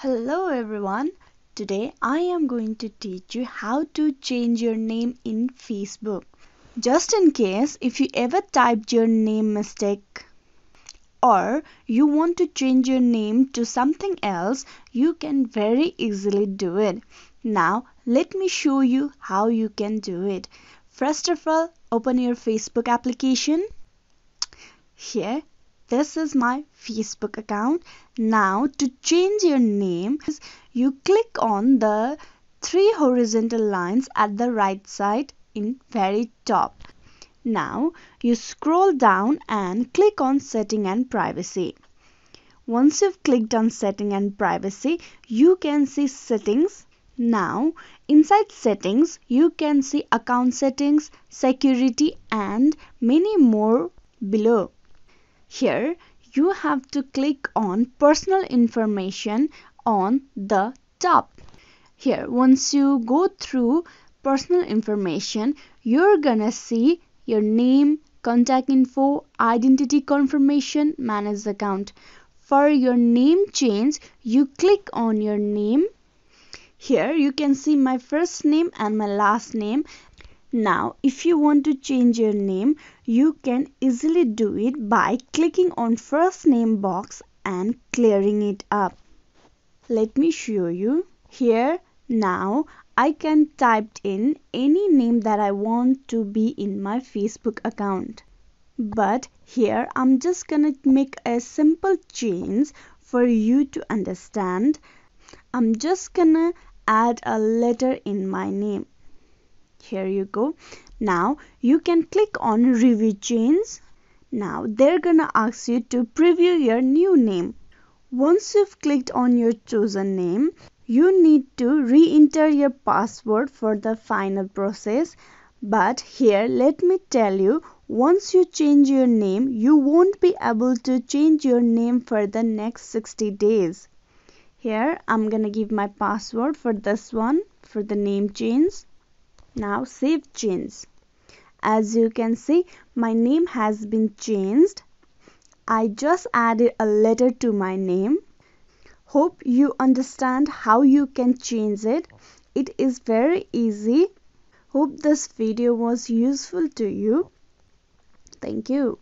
Hello everyone. Today I am going to teach you how to change your name in Facebook. Just in case if you ever typed your name mistake or you want to change your name to something else, you can very easily do it. Now let me show you how you can do it. First of all, open your Facebook application. Here, this is my Facebook account. Now to change your name, you click on the three horizontal lines at the right side in very top. Now you scroll down and click on Setting and Privacy. Once you've clicked on Setting and Privacy, you can see Settings. Now inside Settings, you can see Account Settings, Security and many more below. Here you have to click on Personal Information on the top. Here once you go through Personal Information, you're gonna see your name, contact info, identity confirmation, manage account. For your name change, you click on your name. Here you can see my first name and my last name. Now, if you want to change your name, you can easily do it by clicking on first name box and clearing it up. Let me show you. Here, now, I can type in any name that I want to be in my Facebook account. But here, I'm just gonna make a simple change for you to understand. I'm just gonna add a letter in my name. Here you go. Now you can click on Review Change. Now they're gonna ask you to preview your new name. Once you've clicked on your chosen name, you need to re-enter your password for the final process. But here let me tell you, once you change your name, you won't be able to change your name for the next 60 days. Here I'm gonna give my password for this one, for the name change. Now save change. As you can see, my name has been changed. I just added a letter to my name. Hope you understand how you can change it. It is very easy. Hope this video was useful to you. Thank you.